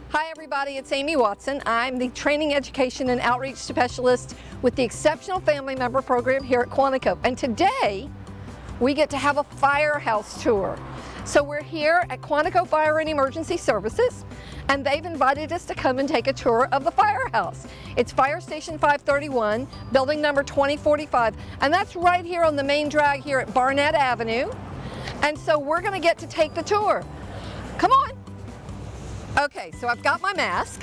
Hi everybody, it's Amy Watson. I'm the Training, Education, and Outreach Specialist with the Exceptional Family Member Program here at Quantico. And today, we get to have a firehouse tour. So we're here at Quantico Fire Emergency Services, and they've invited us to come and take a tour of the firehouse. It's Fire Station 531, building number 2045, and that's right here on the main drag here at Barnett Avenue. And so we're gonna get to take the tour. Come on. Okay, so I've got my mask.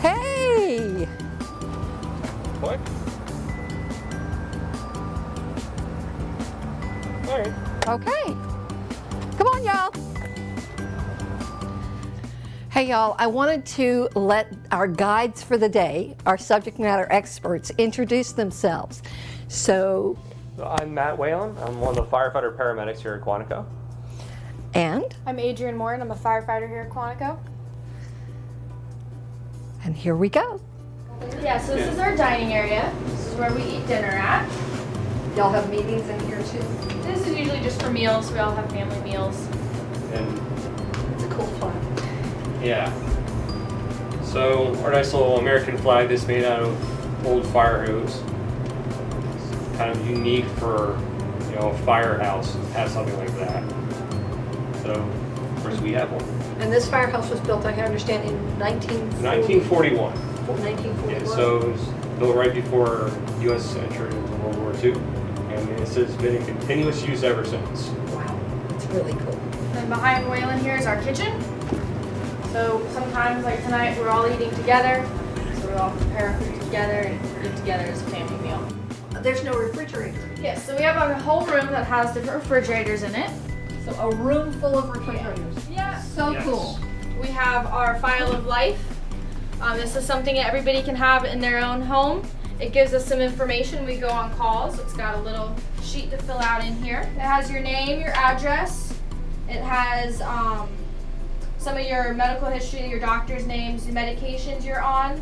Hey! What? All right. Okay. Come on, y'all. Hey, y'all, I wanted to let our guides for the day, our subject matter experts, introduce themselves. So, I'm Matt Whalen. I'm one of the firefighter paramedics here at Quantico. and I'm Adrian Moore, and I'm a firefighter here at Quantico. here we go. Yeah, so this is our dining area. This is where we eat dinner at. Y'all have meetings in here too? This is usually just for meals. We all have family meals. And It's a cool fun. yeah. So our nice little American flag is made out of old fire hose. It's kind of unique for, you know, a firehouse to have something like that. So of course we have one. And this firehouse was built, I understand, in 1941. 1941? Yeah, so it was built right before U.S. entered into World War II. And this has been in continuous use ever since. Wow, it's really cool. And behind Whalen here is our kitchen. So sometimes, like tonight, we're all eating together. So we all prepare our food together and eat together as a family meal. There's no refrigerator. Yes, so we have a whole room that has different refrigerators in it. So a room full of refrigerators. Yeah. So Yes. cool. We have our file of life. This is something that everybody can have in their own home. It gives us some information. We go on calls. It's got a little sheet to fill out in here. It has your name, your address. It has some of your medical history, your doctor's names, the medications you're on,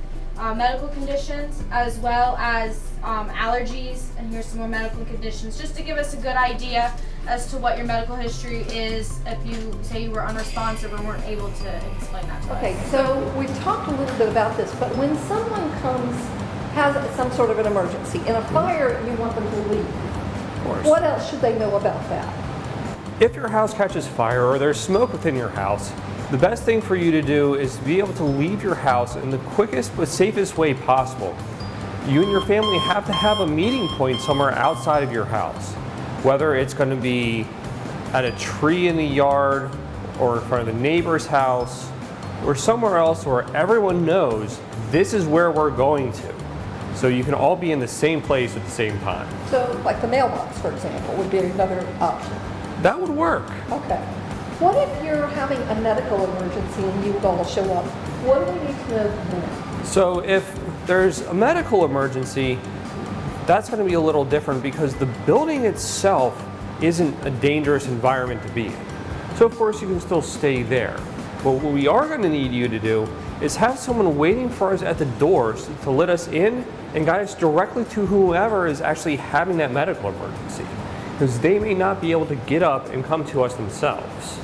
medical conditions, as well as allergies. And here's some more medical conditions, just to give us a good idea as to what your medical history is if you say you were unresponsive or weren't able to explain that to us. Okay, so we've talked a little bit about this, but when someone has some sort of an emergency, in a fire, you want them to leave. Of course. What else should they know about that? If your house catches fire or there's smoke within your house, the best thing for you to do is to be able to leave your house in the quickest but safest way possible. You and your family have to have a meeting point somewhere outside of your house. Whether it's going to be at a tree in the yard or in front of the neighbor's house or somewhere else where everyone knows this is where we're going to. So you can all be in the same place at the same time. So, like the mailbox, for example, would be another option. That would work. Okay. What if you're having a medical emergency and you all show up? What do we need to know then? So if there's a medical emergency, that's going to be a little different because the building itself isn't a dangerous environment to be in. So of course you can still stay there. But what we are going to need you to do is have someone waiting for us at the doors to let us in and guide us directly to whoever is actually having that medical emergency, because they may not be able to get up and come to us themselves.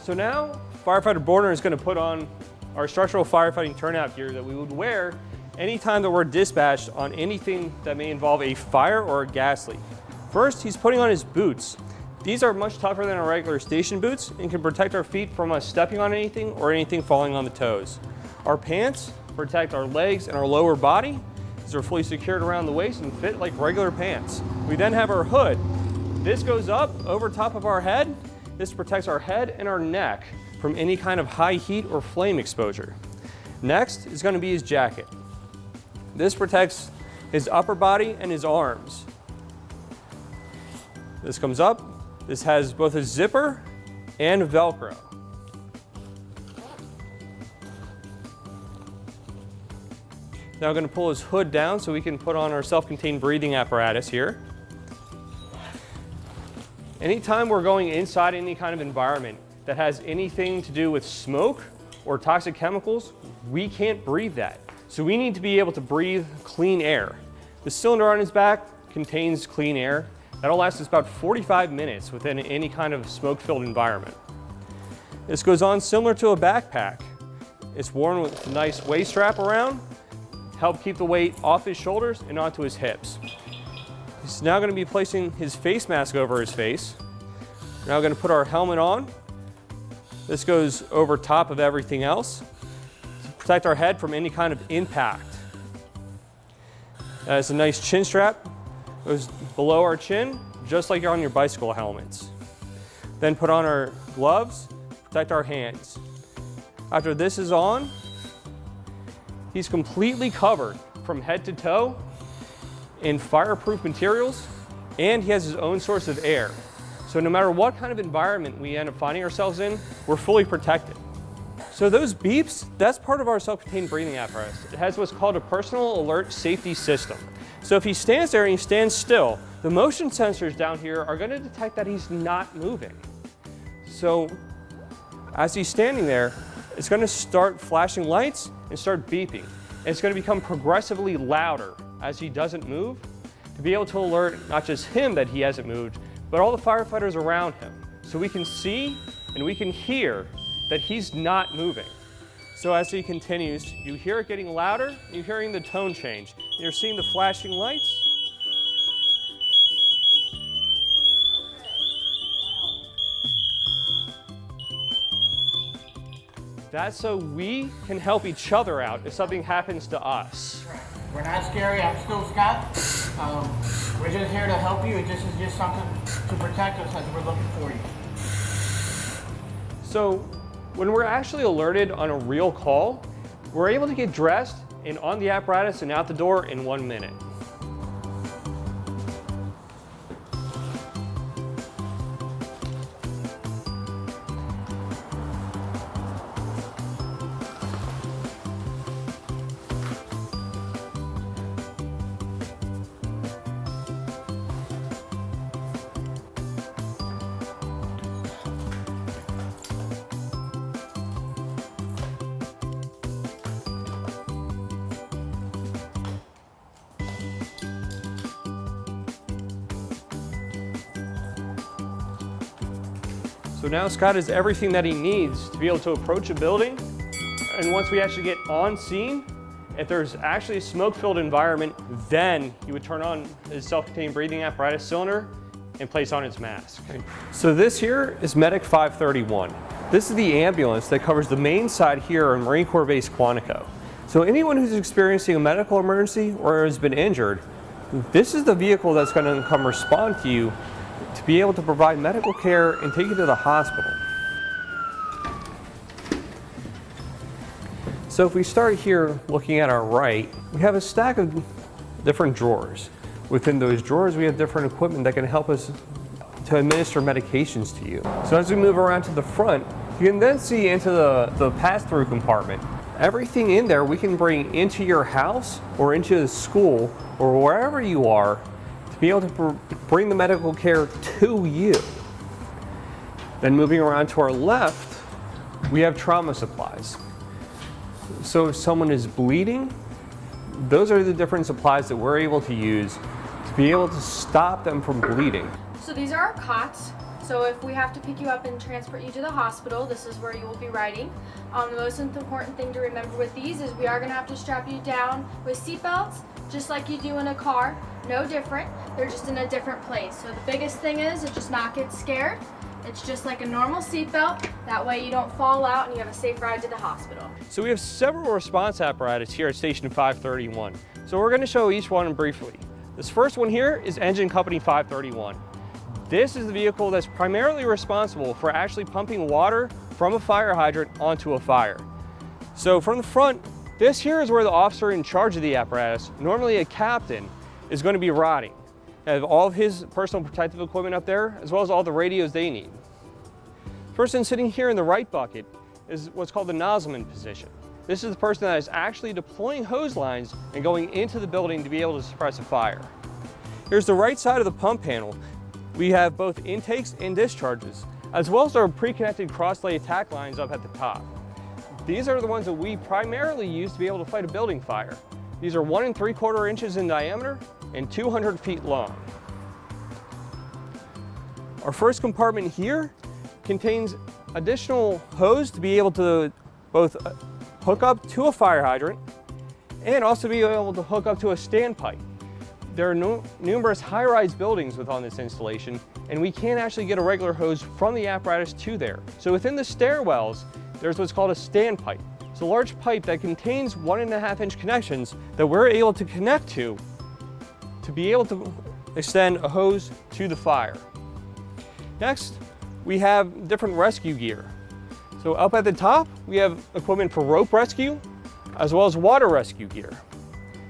So now, firefighter Borner is going to put on our structural firefighting turnout gear that we would wear anytime that we're dispatched on anything that may involve a fire or a gas leak. First, he's putting on his boots. These are much tougher than our regular station boots and can protect our feet from us stepping on anything or anything falling on the toes. Our pants protect our legs and our lower body. These are fully secured around the waist and fit like regular pants. We then have our hood. This goes up over top of our head. This protects our head and our neck from any kind of high heat or flame exposure. Next is going to be his jacket. This protects his upper body and his arms. This comes up. This has both a zipper and Velcro. Now I'm going to pull his hood down so we can put on our self-contained breathing apparatus here. Anytime we're going inside any kind of environment that has anything to do with smoke or toxic chemicals, we can't breathe that. So we need to be able to breathe clean air. The cylinder on his back contains clean air. That'll last us about 45 minutes within any kind of smoke-filled environment. This goes on similar to a backpack. It's worn with a nice waist strap around, help keep the weight off his shoulders and onto his hips. He's now going to be placing his face mask over his face. We're now going to put our helmet on. This goes over top of everything else to protect our head from any kind of impact. That's a nice chin strap. Goes below our chin, just like on your bicycle helmets. Then put on our gloves, protect our hands. After this is on, he's completely covered from head to toe in fireproof materials, and he has his own source of air. So no matter what kind of environment we end up finding ourselves in, we're fully protected. So those beeps, that's part of our self-contained breathing apparatus. It has what's called a personal alert safety system. So if he stands there and he stands still, the motion sensors down here are going to detect that he's not moving. So as he's standing there, it's going to start flashing lights and start beeping. And it's going to become progressively louder as he doesn't move, to be able to alert not just him that he hasn't moved, but all the firefighters around him. So we can see and we can hear that he's not moving. So as he continues, you hear it getting louder, you're hearing the tone change. You're seeing the flashing lights. That's so we can help each other out if something happens to us. We're not scary. I'm still Scott. We're just here to help you. This is just something to protect us as we're looking for you. So when we're actually alerted on a real call, we're able to get dressed and on the apparatus and out the door in 1 minute. So now Scott has everything that he needs to be able to approach a building. And once we actually get on scene, if there's actually a smoke-filled environment, then he would turn on his self-contained breathing apparatus cylinder and place on his mask. Okay. So this here is Medic 531. This is the ambulance that covers the main side here on Marine Corps Base Quantico. So anyone who's experiencing a medical emergency or has been injured, this is the vehicle that's going to come respond to you to be able to provide medical care and take you to the hospital. So if we start here looking at our right, we have a stack of different drawers. Within those drawers, we have different equipment that can help us to administer medications to you. So as we move around to the front, you can then see into the pass-through compartment. Everything in there we can bring into your house or into the school or wherever you are to be able to bring the medical care to you. Then moving around to our left, we have trauma supplies. So if someone is bleeding, those are the different supplies that we're able to use to be able to stop them from bleeding. So these are our cots. So if we have to pick you up and transport you to the hospital, this is where you will be riding. The most important thing to remember with these is we are going to have to strap you down with seat belts, just like you do in a car. No different. They're just in a different place. So the biggest thing is to just not get scared. It's just like a normal seat belt. That way you don't fall out and you have a safe ride to the hospital. So we have several response apparatus here at Station 531. So we're going to show each one briefly. This first one here is Engine Company 531. This is the vehicle that's primarily responsible for actually pumping water from a fire hydrant onto a fire. So from the front, this here is where the officer in charge of the apparatus, normally a captain, is going to be riding. They have all of his personal protective equipment up there, as well as all the radios they need. Person sitting here in the right bucket is what's called the nozzleman position. This is the person that is actually deploying hose lines and going into the building to be able to suppress a fire. Here's the right side of the pump panel. We have both intakes and discharges. as well as our pre-connected cross-lay attack lines up at the top. These are the ones that we primarily use to be able to fight a building fire. These are 1 3/4 inches in diameter and 200 feet long. Our first compartment here contains additional hose to be able to both hook up to a fire hydrant and also be able to hook up to a standpipe. There are numerous high-rise buildings within this installation, and we can't actually get a regular hose from the apparatus to there. So within the stairwells, there's what's called a standpipe. It's a large pipe that contains 1.5 inch connections that we're able to connect to be able to extend a hose to the fire. Next, we have different rescue gear. So up at the top, we have equipment for rope rescue, as well as water rescue gear.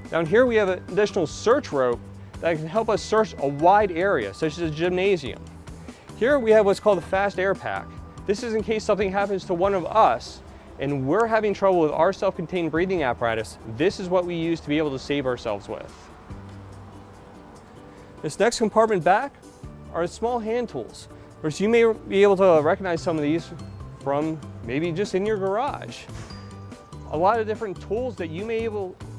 Down here, we have an additional search rope that can help us search a wide area, such as a gymnasium. Here, we have what's called a fast air pack. This is in case something happens to one of us and we're having trouble with our self-contained breathing apparatus. This is what we use to be able to save ourselves with. This next compartment back are small hand tools. First, you may be able to recognize some of these from maybe just in your garage. A lot of different tools that you may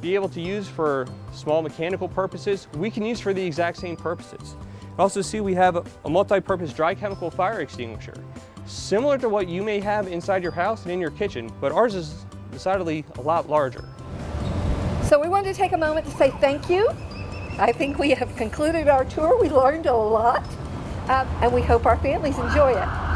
be able to use for small mechanical purposes, we can use for the exact same purposes. Also see we have a multi-purpose dry chemical fire extinguisher, similar to what you may have inside your house and in your kitchen, but ours is decidedly a lot larger. So we wanted to take a moment to say thank you. I think we have concluded our tour. We learned a lot, and we hope our families enjoy it.